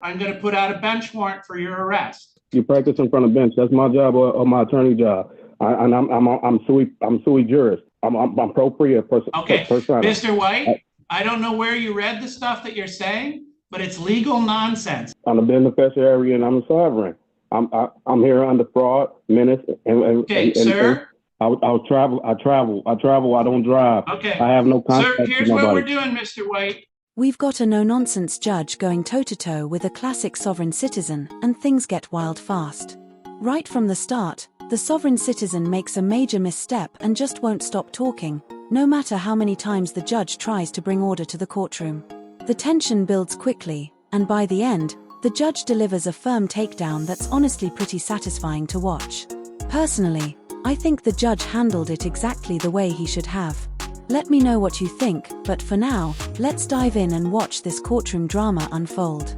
I'm going to put out a bench warrant for your arrest. You practice in front of bench. That's my job or my attorney job. I'm sui juris. I'm propria person. Okay, Mr. White, I don't know where you read the stuff that you're saying, but it's legal nonsense. I'm a beneficiary and I'm a sovereign. I'm here under fraud, menace, and sir. I'll travel. I travel. I don't drive. Okay. I have no contact. Sir, here's what we're doing, Mr. White. We've got a no-nonsense judge going toe-to-toe with a classic sovereign citizen, and things get wild fast. Right from the start, the sovereign citizen makes a major misstep and just won't stop talking, no matter how many times the judge tries to bring order to the courtroom. The tension builds quickly, and by the end, the judge delivers a firm takedown that's honestly pretty satisfying to watch. Personally, I think the judge handled it exactly the way he should have. Let me know what you think, but for now, let's dive in and watch this courtroom drama unfold.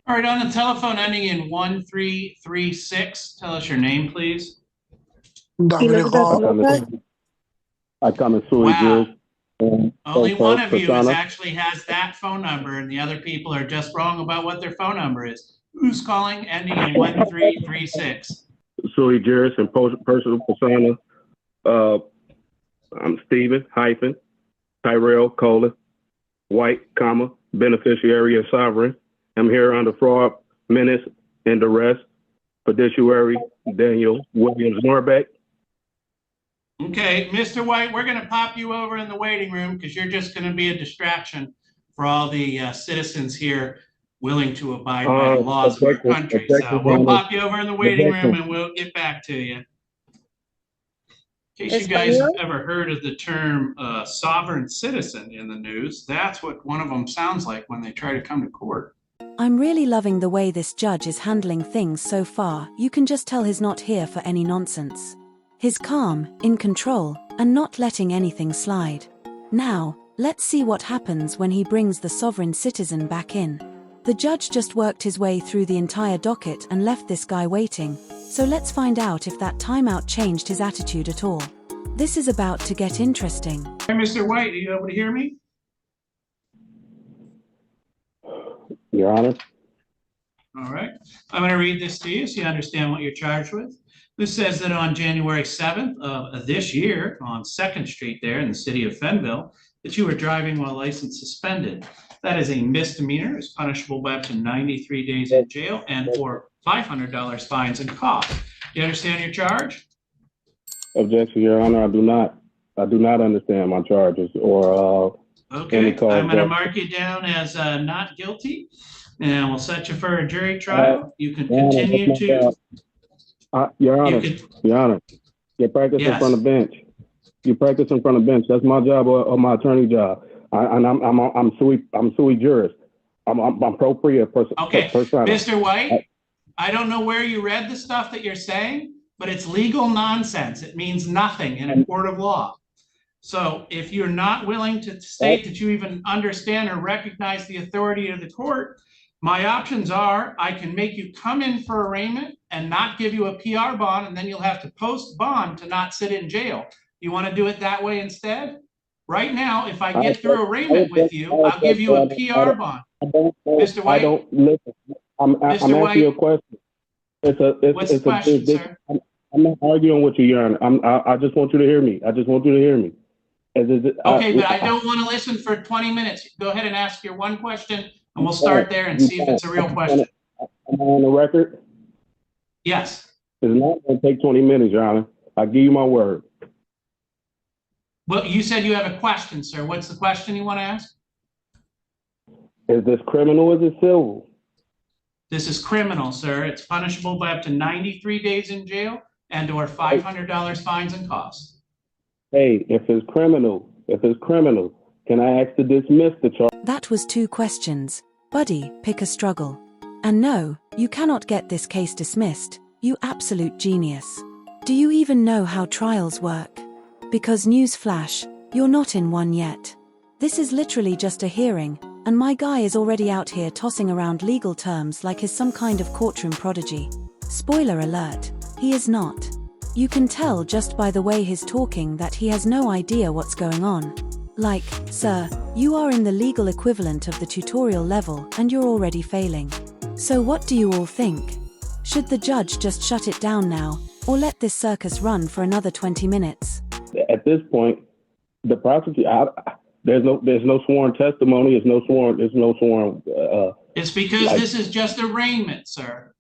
All right, on the telephone ending in 1336, tell us your name, please. I come in sui juris. Only one of you actually has that phone number, and the other people are just wrong about what their phone number is. Who's calling ending in 1336? Sui juris and personal persona. I'm Stephen hyphen Tyrell colon White comma beneficiary and sovereign. I'm here under fraud, menace, and duress. Fiduciary Daniel Williams Norbeck. Okay, Mr. White, we're going to pop you over in the waiting room because you're just going to be a distraction for all the citizens here willing to abide by the laws of our country. So we'll pop you over in the waiting room and we'll get back to you. In case you guys have ever heard of the term sovereign citizen in the news, that's what one of them sounds like when they try to come to court. I'm really loving the way this judge is handling things so far. You can just tell he's not here for any nonsense. He's calm, in control, and not letting anything slide. Now, let's see what happens when he brings the sovereign citizen back in. The judge just worked his way through the entire docket and left this guy waiting, so let's find out if that timeout changed his attitude at all. This is about to get interesting. Hey, Mr. White, are you able to hear me? Your Honor. All right. I'm going to read this to you so you understand what you're charged with. This says that on January 7th of this year on 2nd Street there in the city of Fenville, that you were driving while license suspended. That is a misdemeanor. It's punishable by up to 93 days in jail and or $500 fines and costs. Do you understand your charge? Objection, Your Honor. I do not. I do not understand my charges or okay. I'm going to mark you down as not guilty, and we'll set you for a jury trial. You can continue to. Your Honor, Your Honor, you practice in front of bench. You practice in front of bench. That's my job or my attorney job. I'm sui juris. I'm propria person. Okay, Mr. White, I don't know where you read the stuff that you're saying, but it's legal nonsense. It means nothing in a court of law. So if you're not willing to state that you even understand or recognize the authority of the court, my options are I can make you come in for arraignment and not give you a PR bond, and then you'll have to post bond to not sit in jail. You want to do it that way instead? Right now, if I get through arraignment with you, I'll give you a PR bond. Mr. White? I don't listen. I'm asking you a question. What's the question, sir? I'm not arguing with you, Your Honor. I just want you to hear me. Okay, but I don't want to listen for 20 minutes. Go ahead and ask your one question, and we'll start there and see if it's a real question. Am I on the record? Yes. It's not going to take 20 minutes, Your Honor. I give you my word. Well, you said you have a question, sir. What's the question you want to ask? Is this criminal or is it civil? This is criminal, sir. It's punishable by up to 93 days in jail and or $500 fines and costs. Hey, if it's criminal, can I ask to dismiss the charge? That was 2 questions. Buddy, pick a struggle. And no, you cannot get this case dismissed, you absolute genius. Do you even know how trials work? Because newsflash, you're not in one yet. This is literally just a hearing, and my guy is already out here tossing around legal terms like he's some kind of courtroom prodigy. Spoiler alert, he is not. You can tell just by the way he's talking that he has no idea what's going on. Like, sir, you are in the legal equivalent of the tutorial level and you're already failing. So what do you all think? Should the judge just shut it down now, or let this circus run for another 20 minutes? At this point, the prosecutor, there's no sworn testimony. There's no sworn. It's because this is just arraignment, sir.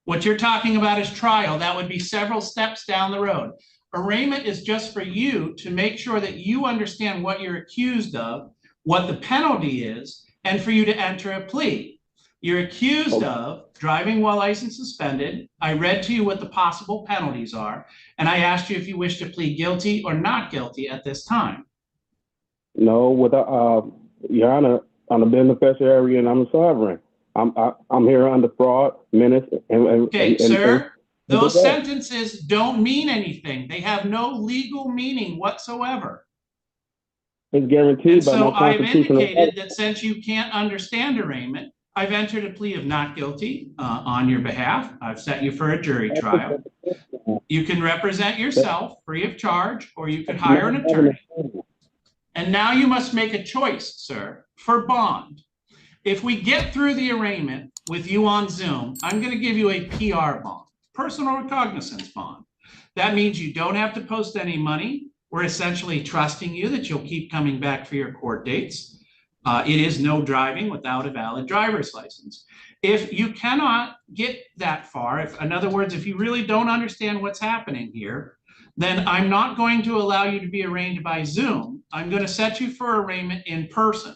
What you're talking about is trial. That would be several steps down the road. Arraignment is just for you to make sure that you understand what you're accused of, what the penalty is, and for you to enter a plea. You're accused of driving while license suspended. I read to you what the possible penalties are, and I asked you if you wish to plead guilty or not guilty at this time. No, Your Honor, I'm a beneficiary and I'm a sovereign. I'm here under fraud, menace, Okay, sir. Those sentences don't mean anything. They have no legal meaning whatsoever. It's guaranteed by my constitutional I've indicated that since you can't understand arraignment, I've entered a plea of not guilty on your behalf. I've set you for a jury trial. You can represent yourself free of charge, or you could hire an attorney. And now you must make a choice, sir, for bond. If we get through the arraignment with you on Zoom, I'm going to give you a PR bond, personal recognizance bond. That means you don't have to post any money. We're essentially trusting you that you'll keep coming back for your court dates. It is no driving without a valid driver's license. If you cannot get that far, in other words, if you really don't understand what's happening here, then I'm not going to allow you to be arraigned by Zoom. I'm going to set you for arraignment in person.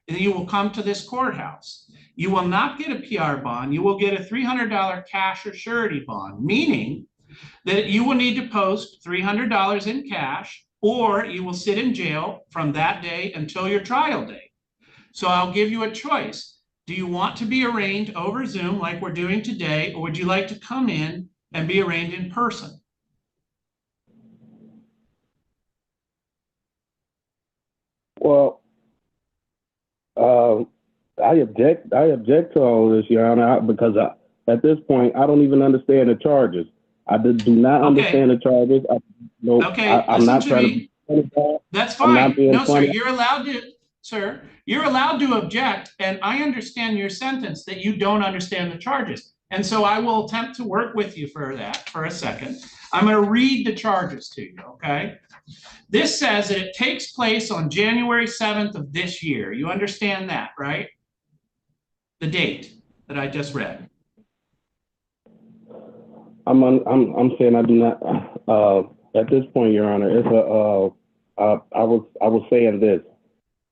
And you will come to this courthouse. You will not get a PR bond. You will get a $300 cash or surety bond, meaning that you will need to post $300 in cash, or you will sit in jail from that day until your trial date. So I'll give you a choice. Do you want to be arraigned over Zoom like we're doing today, or would you like to come in and be arraigned in person? Well, I object to all this, Your Honor, because at this point, I don't even understand the charges. I do not understand the charges. I'm not trying to. That's fine. No, sir, you're allowed to, sir, you're allowed to object, and I understand your sentence that you don't understand the charges. And so I will attempt to work with you for that for a second. I'm going to read the charges to you, okay? This says that it takes place on January 7th of this year. You understand that, right? The date that I just read. I'm saying I do not. At this point, Your Honor, it's I was saying this.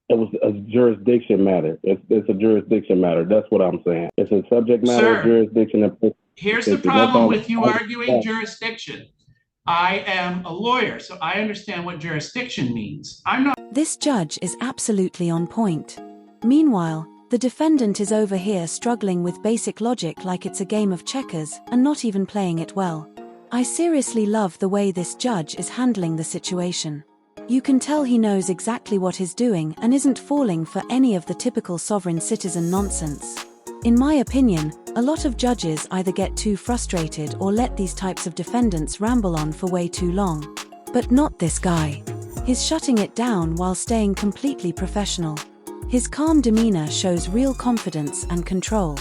It was a jurisdiction matter. It's a jurisdiction matter. That's what I'm saying. It's a subject matter, jurisdiction. Here's the problem with you arguing jurisdiction. I am a lawyer, so I understand what jurisdiction means. I'm not. This judge is absolutely on point. Meanwhile, the defendant is over here struggling with basic logic like it's a game of checkers and not even playing it well. I seriously love the way this judge is handling the situation. You can tell he knows exactly what he's doing and isn't falling for any of the typical sovereign citizen nonsense. In my opinion, a lot of judges either get too frustrated or let these types of defendants ramble on for way too long. But not this guy. He's shutting it down while staying completely professional. His calm demeanor shows real confidence and control.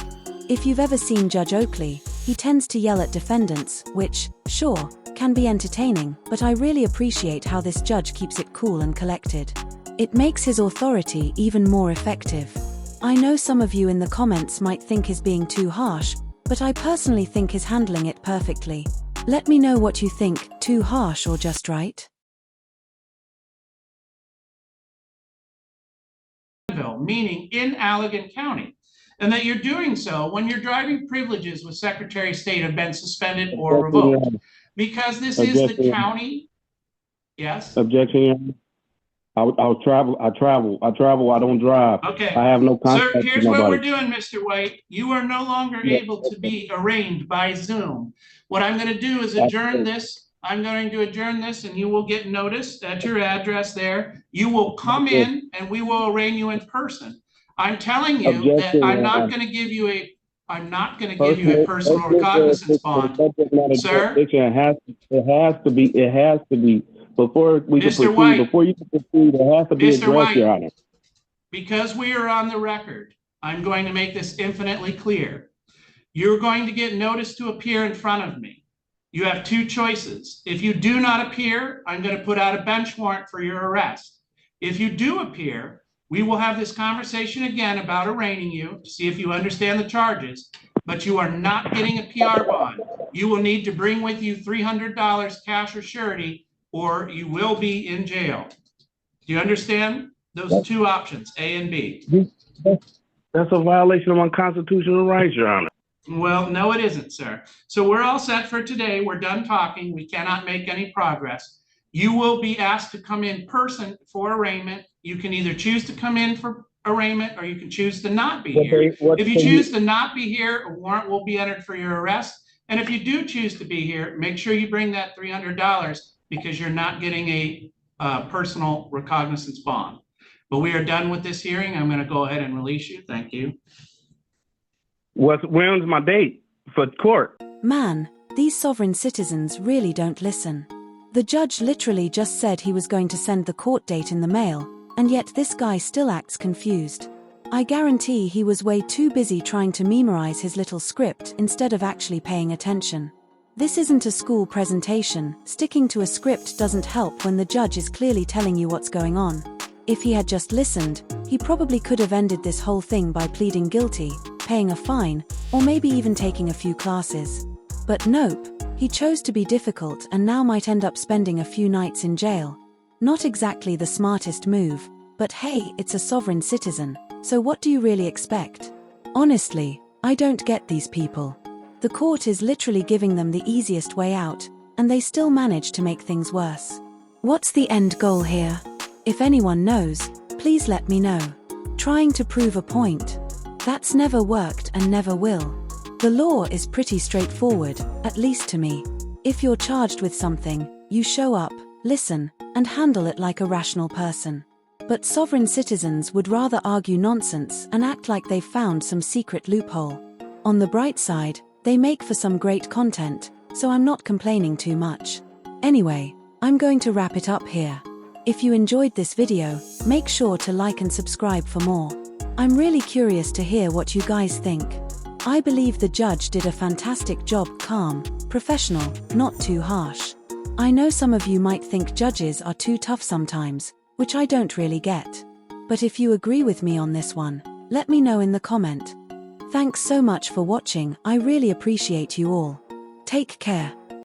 If you've ever seen Judge Oakley, he tends to yell at defendants, which, sure, can be entertaining, but I really appreciate how this judge keeps it cool and collected. It makes his authority even more effective. I know some of you in the comments might think he's being too harsh, but I personally think he's handling it perfectly. Let me know what you think, too harsh or just right? Meaning in Allegan County, and that you're doing so when your driving privileges with Secretary of State have been suspended or revoked. Because this is the county. Yes? Objection. I'll travel. I don't drive. Okay. I have no contact. Sir, here's what we're doing, Mr. White. You are no longer able to be arraigned by Zoom. What I'm going to do is adjourn this. I'm going to adjourn this, and you will get notice at your address there. You will come in, and we will arraign you in person. I'm telling you that I'm not going to give you a personal recognizance bond, sir. It has to be Before we can Mr. proceed, White. before you can proceed, it has to be Mr. addressed, White. Your Honor. Because we are on the record, I'm going to make this infinitely clear. You're going to get notice to appear in front of me. You have two choices. If you do not appear, I'm going to put out a bench warrant for your arrest. If you do appear, we will have this conversation again about arraigning you to see if you understand the charges, but you are not getting a PR bond. You will need to bring with you $300 cash or surety, or you will be in jail. Do you understand those two options, A and B? That's a violation of my constitutional rights, Your Honor. Well, no, it isn't, sir. So we're all set for today. We're done talking. We cannot make any progress. You will be asked to come in person for arraignment. You can either choose to come in for arraignment or you can choose to not be here. If you choose to not be here, a warrant will be entered for your arrest. And if you do choose to be here, make sure you bring that $300 because you're not getting a personal recognizance bond. But we are done with this hearing. I'm going to go ahead and release you. Thank you. When's my date for court? Man, these sovereign citizens really don't listen. The judge literally just said he was going to send the court date in the mail, and yet this guy still acts confused. I guarantee he was way too busy trying to memorize his little script instead of actually paying attention. This isn't a school presentation. Sticking to a script doesn't help when the judge is clearly telling you what's going on. If he had just listened, he probably could have ended this whole thing by pleading guilty, paying a fine, or maybe even taking a few classes. But nope, he chose to be difficult and now might end up spending a few nights in jail. Not exactly the smartest move, but hey, it's a sovereign citizen, so what do you really expect? Honestly, I don't get these people. The court is literally giving them the easiest way out, and they still manage to make things worse. What's the end goal here? If anyone knows, please let me know. Trying to prove a point? That's never worked and never will. The law is pretty straightforward, at least to me. If you're charged with something, you show up, listen, and handle it like a rational person. But sovereign citizens would rather argue nonsense and act like they've found some secret loophole. On the bright side, they make for some great content, so I'm not complaining too much. Anyway, I'm going to wrap it up here. If you enjoyed this video, make sure to like and subscribe for more. I'm really curious to hear what you guys think. I believe the judge did a fantastic job, calm, professional, not too harsh. I know some of you might think judges are too tough sometimes, which I don't really get. But if you agree with me on this one, let me know in the comment. Thanks so much for watching. I really appreciate you all. Take care.